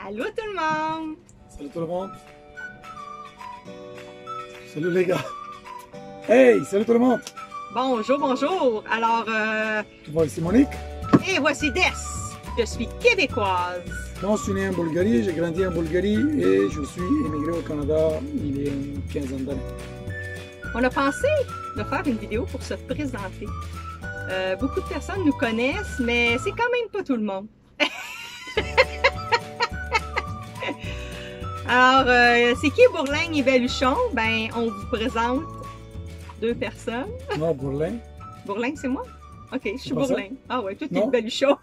Allô tout le monde! Salut tout le monde. Salut les gars. Hey, salut tout le monde. Bonjour, bonjour! Alors, Tu vois ici Monique. et voici Des! Je suis québécoise. Moi, je suis né en Bulgarie, j'ai grandi en Bulgarie et je suis émigré au Canada il y a une quinzaine d'années. On a pensé de faire une vidéo pour se présenter. Beaucoup de personnes nous connaissent, mais c'est quand même pas tout le monde. Alors, c'est qui Bourlingue et Baluchon? Ben, on vous présente deux personnes. Moi, Bourlin. Bourlingue, c'est moi? Ok, je suis pas ça? Bourlingue. Ah ouais, toi, t'es Non. Baluchon.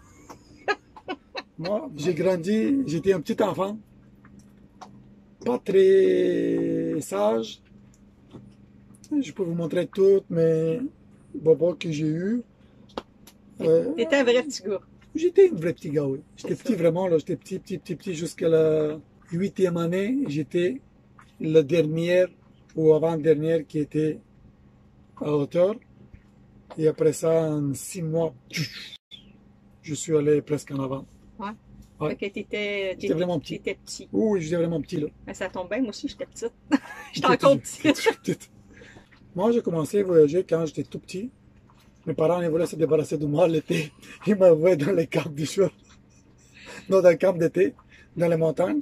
Moi, j'ai grandi, j'étais un petit enfant, pas très sage. Je peux vous montrer toutes mes bobos que j'ai eus. T'étais un vrai petit gars. J'étais un vrai petit gars, oui. J'étais C'est petit ça. vraiment, là. J'étais petit jusqu'à la 8e année. J'étais la dernière ou avant-dernière qui était à hauteur. Et après ça, en 6 mois, je suis allé presque en avant. Ouais. Ouais. Fait que t'étais J'étais vraiment petit. T'étais petit. Oui, j'étais vraiment petit, là. Mais ça tombe bien, moi aussi, j'étais petite. J'étais encore petite. petite. Moi, j'ai commencé à voyager quand j'étais tout petit. Mes parents ils voulaient se débarrasser de moi l'été. Ils m'envoyaient dans les camps du jour. Non, dans le camp d'été, dans les montagnes.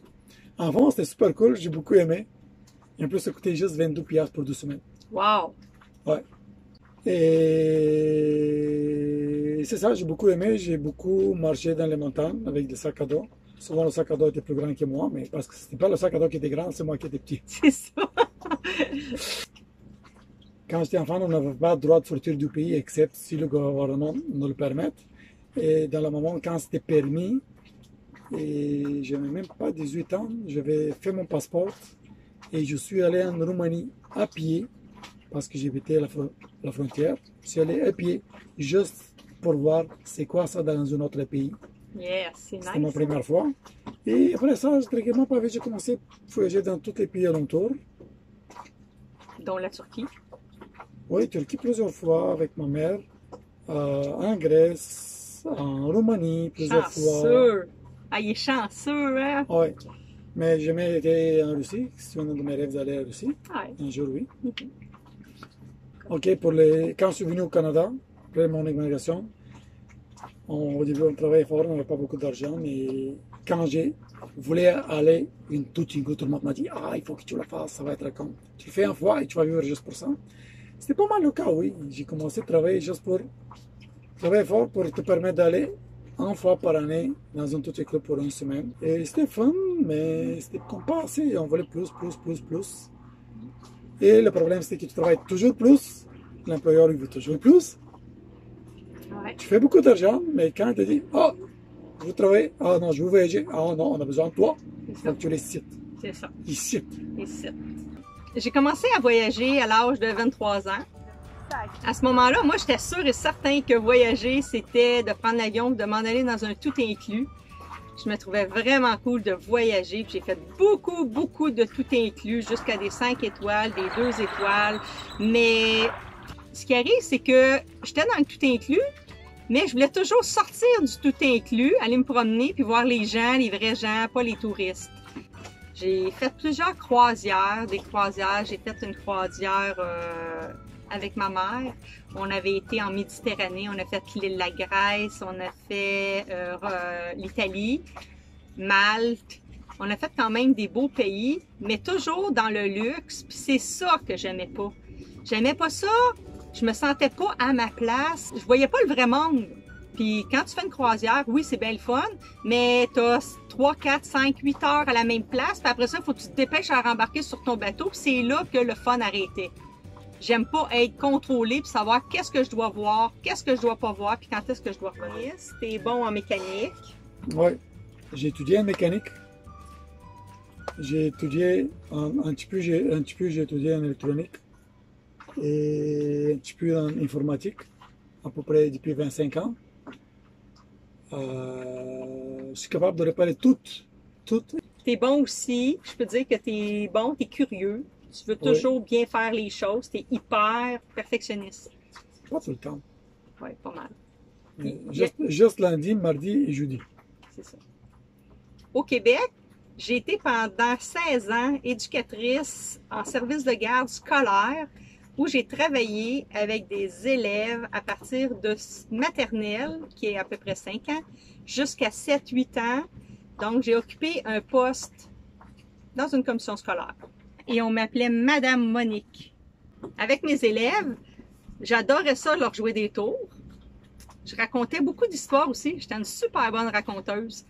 Avant, c'était super cool, j'ai beaucoup aimé. Et en plus, ça coûtait juste 22 piastres pour 2 semaines. Wow! Ouais. Et c'est ça, j'ai beaucoup aimé. J'ai beaucoup marché dans les montagnes avec des sacs à dos. Souvent, le sac à dos était plus grand que moi, mais parce que c'était pas le sac à dos qui était grand, c'est moi qui étais petit. C'est ça! Quand j'étais enfant, on n'avait pas le droit de sortir du pays, except si le gouvernement nous le permet. Et dans le moment quand c'était permis, et je n'avais même pas 18 ans, j'avais fait mon passeport et je suis allé en Roumanie à pied, parce que j'habitais la frontière. Je suis allé à pied, juste pour voir c'est quoi ça dans un autre pays. Yes, c'est C'était ma nice. première fois. Et après ça, tranquillement, pas vite, j'ai commencé à voyager dans tous les pays alentours. Dont la Turquie. Oui, Turquie plusieurs fois avec ma mère, en Grèce, en Roumanie plusieurs fois. Chanceux! Ah, il est chanceux, hein? Oui, mais j'ai jamais été en Russie. C'est un de mes rêves d'aller en Russie. Ouais. Un jour, oui. Mhm. Ok, quand je suis venu au Canada, après mon immigration, au début on travaillait fort, on n'avait pas beaucoup d'argent, mais quand j'ai voulu aller une toute une tout le monde m'a dit ah, il faut que tu la fasses, ça va être comme tu le fais une fois et tu vas vivre juste pour ça. C'était pas mal le cas, oui. J'ai commencé à travailler juste pour travailler fort pour te permettre d'aller une fois par année dans un petit club pour une semaine. Et c'était fun, mais c'était comme pas assez. On voulait plus. Et le problème, c'est que tu travailles toujours plus. L'employeur, il veut toujours plus. Ouais. Tu fais beaucoup d'argent, mais quand il te dit oh, je veux travailler, ah non, je veux voyager, ah non, on a besoin de toi, C'est ça. donc tu les cites. C'est ça. Ils citent. Ici. J'ai commencé à voyager à l'âge de 23 ans. À ce moment-là, moi, j'étais sûre et certain que voyager, c'était de prendre l'avion, de m'en aller dans un tout inclus. Je me trouvais vraiment cool de voyager. J'ai fait beaucoup de tout inclus, jusqu'à des 5 étoiles, des 2 étoiles. Mais ce qui arrive, c'est que j'étais dans le tout inclus, mais je voulais toujours sortir du tout inclus, aller me promener, puis voir les gens, les vrais gens, pas les touristes. J'ai fait plusieurs croisières, des croisières. J'ai fait une croisière avec ma mère. On avait été en Méditerranée, on a fait la Grèce, on a fait l'Italie, Malte. On a fait quand même des beaux pays, mais toujours dans le luxe. Puis c'est ça que j'aimais pas. J'aimais pas ça. Je me sentais pas à ma place. Je voyais pas le vrai monde. Puis quand tu fais une croisière, oui, c'est bien le fun, mais tu as 3, 4, 5, 8 heures à la même place. Puis après ça, il faut que tu te dépêches à rembarquer sur ton bateau. Puis c'est là que le fun arrêtait. J'aime pas être contrôlée puis savoir qu'est-ce que je dois voir, qu'est-ce que je dois pas voir, puis quand est-ce que je dois revenir. T'es bon en mécanique. Oui, j'ai étudié en mécanique. J'ai étudié un petit peu, j'ai étudié en électronique et un petit peu en informatique, à peu près depuis 25 ans. Je suis capable de réparer tout. T'es bon aussi. Je peux dire que t'es bon, t'es curieux. Tu veux toujours bien faire les choses. T'es hyper perfectionniste. Pas tout le temps. Oui, pas mal. Juste lundi, mardi et jeudi. C'est ça. Au Québec, J'ai été pendant 16 ans éducatrice en service de garde scolaire où j'ai travaillé avec des élèves à partir de maternelle, qui est à peu près 5 ans, jusqu'à 7-8 ans. Donc, j'ai occupé un poste dans une commission scolaire. Et on m'appelait Madame Monique. Avec mes élèves, j'adorais ça, leur jouer des tours. Je racontais beaucoup d'histoires aussi. J'étais une super bonne raconteuse.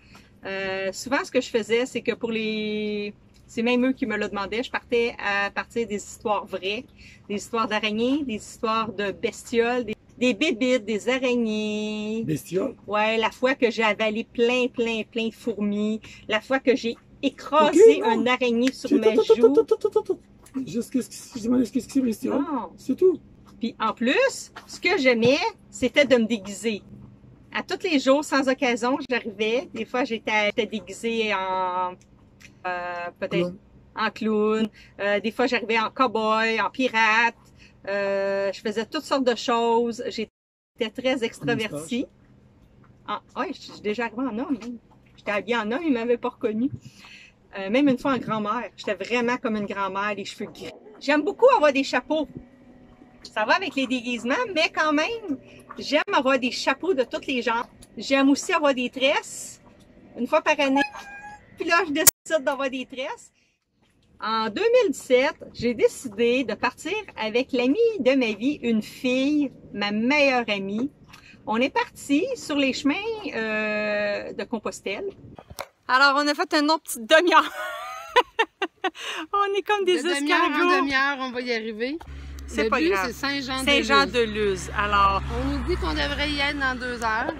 Souvent, ce que je faisais, c'est que pour les... C'est même eux qui me le demandaient. Je partais à partir des histoires vraies, des histoires d'araignées, des histoires de bestioles, des bébites, des araignées. Bestioles? Ouais, la fois que j'ai avalé plein de fourmis, la fois que j'ai écrasé une araignée sur ma joue. Juste qu'est-ce que c'est bestiole? C'est tout. Puis en plus, ce que j'aimais, c'était de me déguiser. À tous les jours, sans occasion, j'arrivais. Des fois, j'étais déguisée en peut-être en clown. Des fois, j'arrivais en cow-boy, en pirate. Je faisais toutes sortes de choses. J'étais très extravertie. Oui, je suis déjà arrivée en homme. Hein. J'étais habillée en homme, ils ne m'avaient pas reconnue. Même une fois en grand-mère. J'étais vraiment comme une grand-mère, les cheveux gris. J'aime beaucoup avoir des chapeaux. Ça va avec les déguisements, mais quand même, j'aime avoir des chapeaux de tous les genres. J'aime aussi avoir des tresses, une fois par année. Puis là, je décide d'avoir des tresses. En 2017, j'ai décidé de partir avec l'amie de ma vie, une fille, ma meilleure amie. On est parti sur les chemins de Compostelle. Alors, on a fait une autre petite demi-heure. On est comme des escargots. En demi-heure, on va y arriver. C'est pas grave. C'est Saint-Jean-de-Luz. Saint-Jean-de-Luz. Alors, on nous dit qu'on devrait y être dans 2 heures.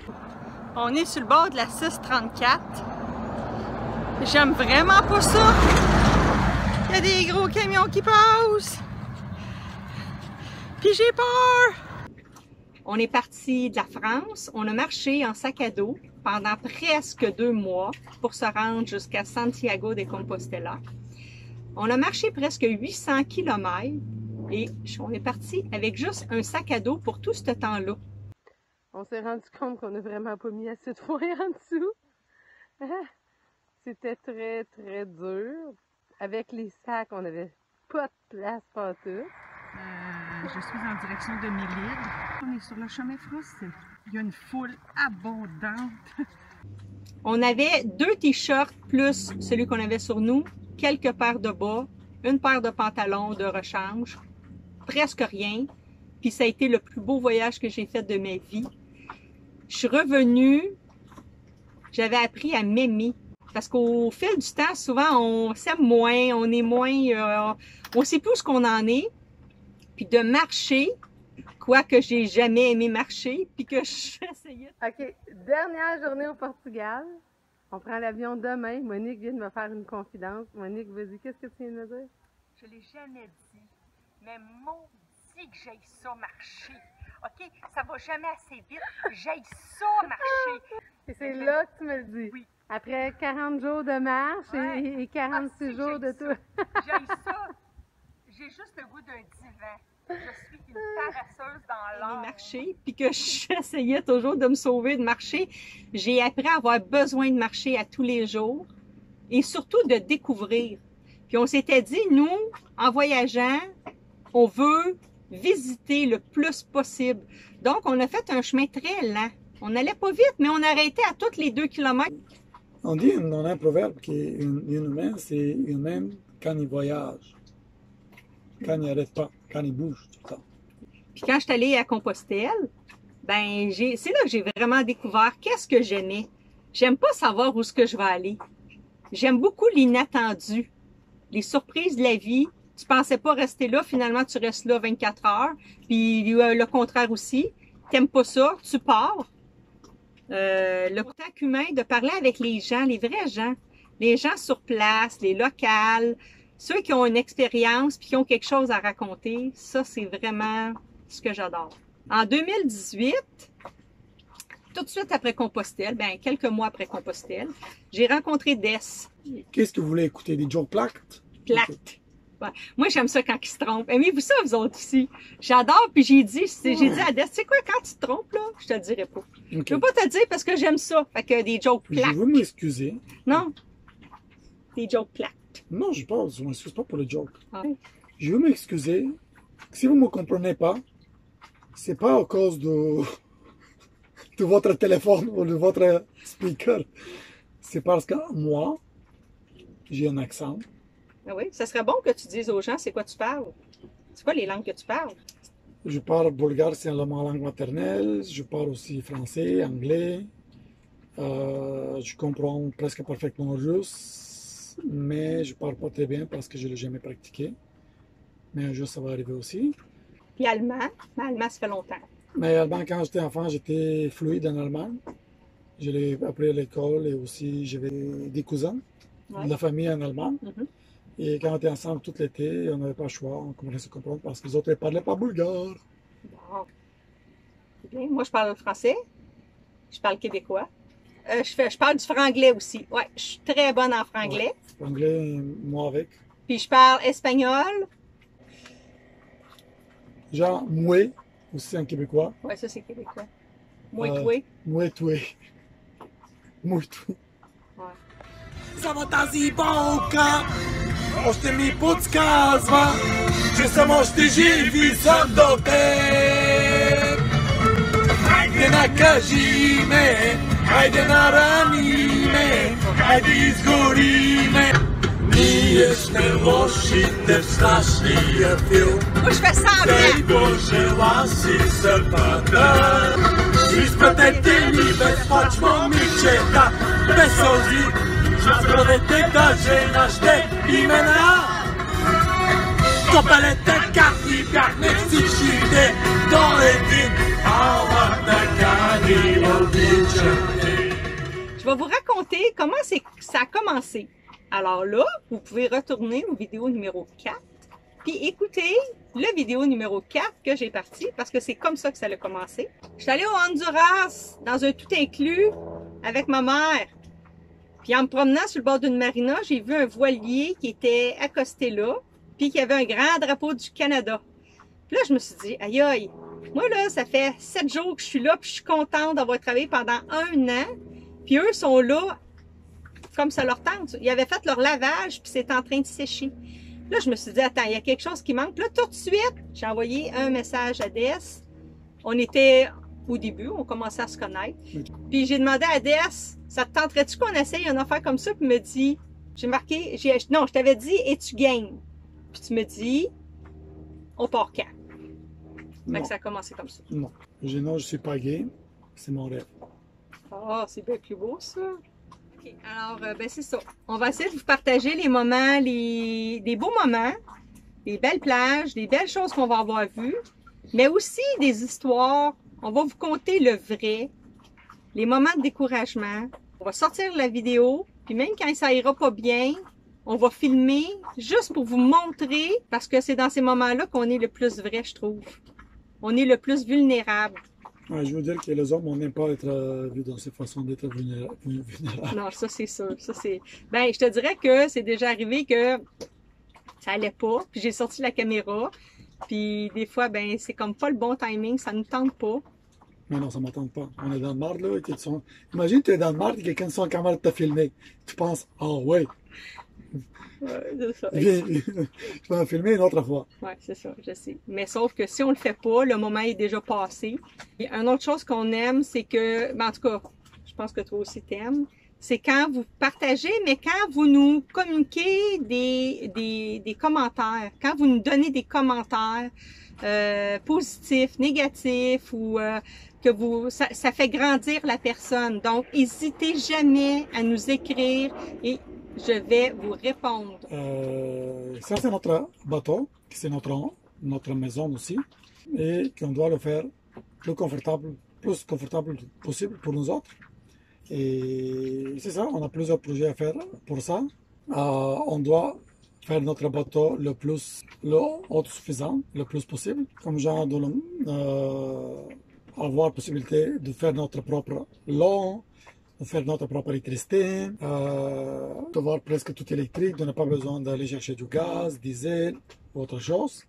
On est sur le bord de la 634. J'aime vraiment pas ça. Il y a des gros camions qui passent. Puis j'ai peur. On est parti de la France. On a marché en sac à dos pendant presque 2 mois pour se rendre jusqu'à Santiago de Compostela. On a marché presque 800 km. Et on est parti avec juste un sac à dos pour tout ce temps-là. On s'est rendu compte qu'on n'a vraiment pas mis assez de foin en dessous. C'était très dur. Avec les sacs, on n'avait pas de place pour tout. Je suis en direction de Mélide. On est sur le chemin Frost. Il y a une foule abondante. On avait 2 t-shirts plus celui qu'on avait sur nous, quelques paires de bas, une paire de pantalons de rechange. Presque rien. Puis ça a été le plus beau voyage que j'ai fait de ma vie. Je suis revenue, j'avais appris à m'aimer. Parce qu'au fil du temps, souvent, on s'aime moins, on est moins... on sait plus où qu'on en est. Puis de marcher, quoique j'ai jamais aimé marcher, puis que j'essayais... OK, dernière journée au Portugal. On prend l'avion demain. Monique vient de me faire une confidence. Monique, vas-y, qu'est-ce que tu viens de me dire? Je l'ai jamais dit. Mais maudit que j'aille ça marcher. OK? Ça va jamais assez vite. J'aille ça marcher. Et c'est là que tu me le dis. Oui. Après 40 jours de marche et 46 jours de tout. J'aille ça. J'ai juste le goût d'un divan. Je suis une paresseuse dans l'art. Marcher, puis que j'essayais toujours de me sauver de marcher. J'ai appris à avoir besoin de marcher à tous les jours et surtout de découvrir. Puis on s'était dit, nous, en voyageant, on veut visiter le plus possible. Donc, on a fait un chemin très lent. On n'allait pas vite, mais on arrêtait à tous les 2 kilomètres. On dit, on a un proverbe qu'une humain, c'est humain quand il voyage. Quand il n'arrête pas, quand il bouge tout le temps. Puis quand je suis allée à Compostelle, ben c'est là que j'ai vraiment découvert qu'est-ce que j'aimais. J'aime pas savoir où est-ce que je vais aller. J'aime beaucoup l'inattendu, les surprises de la vie. Tu pensais pas rester là, finalement tu restes là 24 heures. Puis le contraire aussi. T'aimes pas ça, tu pars. Le contact humain, de parler avec les gens, les vrais gens. Les gens sur place, les locales, ceux qui ont une expérience puis qui ont quelque chose à raconter. Ça, c'est vraiment ce que j'adore. En 2018, tout de suite après Compostelle, ben quelques mois après Compostelle, j'ai rencontré Des. Qu'est-ce que vous voulez écouter? Des jokes plates? Plates. Ouais. Moi, j'aime ça quand ils se trompent. Aimez-vous ça, vous autres aussi? J'adore, puis j'ai dit à Des, tu sais quoi, quand tu te trompes, là, je te le dirai pas. Okay. Je veux pas te le dire parce que j'aime ça. Fait que des jokes plates. Je veux m'excuser. Non. des jokes plates. Non, je m'excuse pas pour le joke. Ah. Je veux m'excuser. Si vous ne me comprenez pas, c'est pas à cause de votre téléphone ou de votre speaker. C'est parce que moi, j'ai un accent. Ah oui, ça serait bon que tu dises aux gens c'est quoi tu parles. C'est quoi les langues que tu parles? Je parle bulgare, c'est ma langue maternelle. Je parle aussi français, anglais. Je comprends presque parfaitement le russe, mais je parle pas très bien parce que je l'ai jamais pratiqué. Mais un jour, ça va arriver aussi. Puis allemand, mais allemand, ça fait longtemps. Mais allemand, quand j'étais enfant, j'étais fluide en allemand. Je l'ai appris à l'école et aussi j'avais des cousins de la famille en allemand. Et quand on était ensemble tout l'été, on n'avait pas le choix, on commençait à se comprendre parce que les autres ne parlaient pas bulgare. Bon. Bien. Moi, je parle français, je parle québécois. Je parle du franglais aussi. Ouais, je suis très bonne en franglais. Ouais, anglais, moi avec. Puis je parle espagnol. Genre, moué, aussi en québécois. Ouais, ça c'est québécois. Moué-toué. Moué-toué. Moué-toué. Ouais. Zamotazi boka, ošte mi podskazva, že sam ošte živi sam do te. Hajde nakaži me, hajde narani me, hajde izgori me. Niješ ne loši, te strašni je film. Moi, je fais ça Dej bien. Bože, lasi se pada. Ispratite mi bez pačmo mičeta, bez solzi. Zbrodete da žena šte imena. Kopelete kakvi pjahne psičite do ledin, a ovak na kani običajne. Je vais vous raconter comment ça a commencé. Alors là, vous pouvez retourner au vidéo numéro 4 puis écouter le vidéo numéro 4 que j'ai parti parce que c'est comme ça que ça a commencé. Je suis allée au Honduras dans un tout inclus avec ma mère. Puis en me promenant sur le bord d'une marina, j'ai vu un voilier qui était accosté là, puis qui avait un grand drapeau du Canada. Puis là, je me suis dit, aïe aïe, moi là, ça fait 7 jours que je suis là, puis je suis contente d'avoir travaillé pendant 1 an. Puis eux sont là comme ça leur tente. Ils avaient fait leur lavage, puis c'est en train de sécher. Là, je me suis dit, attends, il y a quelque chose qui manque. Là, tout de suite, j'ai envoyé un message à Des. On était au début, on commençait à se connaître. Puis j'ai demandé à Des, ça te tenterait-tu qu'on essaye une affaire comme ça? Puis il me dit, j'ai marqué, non, je t'avais dit, es-tu game? Puis tu me dis, on part quand? Fait que ça a commencé comme ça. Non, je suis pas gay, c'est mon rêve. Ah, c'est bien plus beau ça. Okay, alors, ben c'est ça. On va essayer de vous partager les moments, des beaux moments, des belles plages, des belles choses qu'on va avoir vues, mais aussi des histoires. On va vous conter le vrai, les moments de découragement. On va sortir la vidéo, puis même quand ça ira pas bien, on va filmer juste pour vous montrer, parce que c'est dans ces moments-là qu'on est le plus vrai, je trouve. On est le plus vulnérable. Ouais, je veux dire que les hommes, on n'aime pas être vus dans ces façons d'être vulnérables. Non, ça c'est sûr. Ça c'est. Ben, je te dirais que c'est déjà arrivé que ça allait pas, puis j'ai sorti la caméra, puis des fois, ben, c'est comme pas le bon timing, ça ne tente pas. Mais non, ça ne m'attend pas. On est dans le marde, là. Imagine, tu es dans le marde et quelqu'un sans caméra t'a filmé. Tu penses, ah ouais. Ouais, c'est ça. Viens, je vais en filmer une autre fois. Ouais, c'est ça, je sais. Mais sauf que si on le fait pas, le moment est déjà passé. Et une autre chose qu'on aime, c'est que, ben, en tout cas, je pense que toi aussi t'aimes, c'est quand vous partagez, mais quand vous nous communiquez des commentaires, quand vous nous donnez des commentaires positifs, négatifs, ou que ça fait grandir la personne. Donc, n'hésitez jamais à nous écrire et je vais vous répondre. Ça, c'est notre bateau, c'est notre maison aussi, et qu'on doit le faire plus confortable possible pour nous autres. Et c'est ça, on a plusieurs projets à faire pour ça. On doit faire notre bateau le plus autosuffisant, le plus possible, comme genre avoir la possibilité de faire notre propre l'eau, de faire notre propre électricité, d'avoir presque tout électrique, de ne pas besoin d'aller chercher du gaz, diesel, ou autre chose.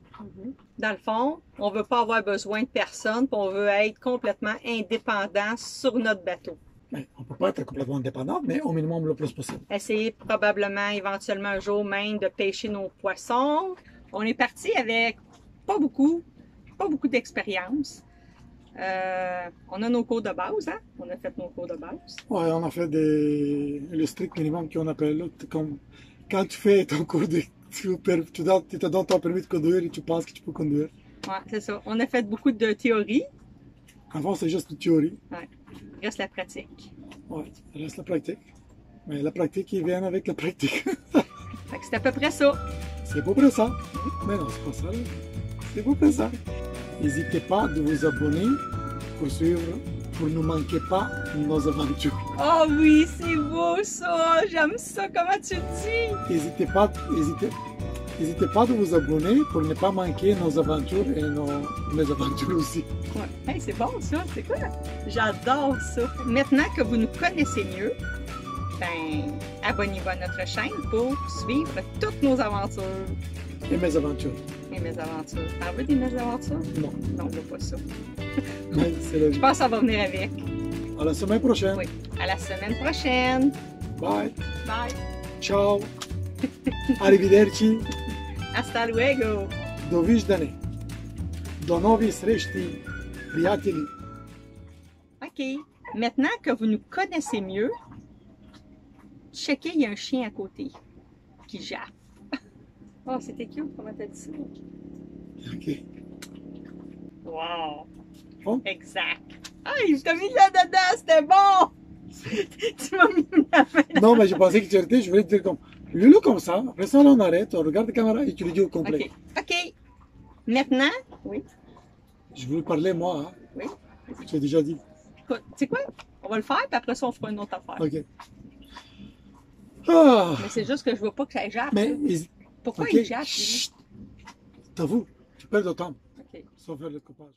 Dans le fond, on ne veut pas avoir besoin de personne, puis on veut être complètement indépendant sur notre bateau. Mais on ne peut pas être complètement indépendant, mais au minimum le plus possible. Essayer probablement, éventuellement, un jour même de pêcher nos poissons. On est parti avec pas beaucoup d'expérience. On a nos cours de base, hein? On a fait nos cours de base. Ouais, on a fait le strict minimum qu'on appelle. Comme quand tu fais ton cours tu te donnes ton permis de conduire et tu penses que tu peux conduire. Ouais, c'est ça. On a fait beaucoup de théorie. Avant, c'est juste une théorie. Ouais. Il reste la pratique. Ouais, il reste la pratique. Mais la pratique, il vient avec la pratique. Fait que c'est à peu près ça. C'est à peu près ça. Mais non, c'est pas ça. Là. C'est à peu près ça. N'hésitez pas de vous abonner pour ne manquer pas nos aventures. Oh oui, c'est beau ça! J'aime ça, comment tu le dis? N'hésitez pas de vous abonner pour ne pas manquer nos aventures et mes aventures aussi. Ouais. Hey, c'est bon ça, c'est quoi? J'adore ça. Maintenant que vous nous connaissez mieux, ben, abonnez-vous à notre chaîne pour suivre toutes nos aventures. Et mes aventures. Et mes aventures. T'en veux des mes aventures? Non. Non, on veut pas ça. Mais c'est la vie. Je pense que ça va venir avec. À la semaine prochaine. Oui. À la semaine prochaine. Bye. Bye. Ciao. Arrivederci. Hasta luego. Doviđenja. Do novih srećti, prijatelji. OK. Maintenant que vous nous connaissez mieux, checkez, il y a un chien à côté qui jappe. Oh, c'était cute, comment t'as dit ça? OK. Wow! Bon. Exact. Ah, je t'ai mis là-dedans, c'était bon! Tu m'as mis la main. Non, mais je pensais que tu étais, je voulais te dire comme, le comme ça, après ça on arrête, on regarde la caméra et tu le dis au complet. OK. OK. Maintenant, oui. Je voulais parler moi, hein. Oui. Tu as déjà dit. Écoute, tu sais quoi? On va le faire, puis après ça, on fera une autre affaire. OK. Ah! Mais c'est juste que je veux pas que ça jappe. Mais, Pourquoi OK. il jappe? Chut. T'avoue, tu perds de temps. OK. Sans faire le coupage.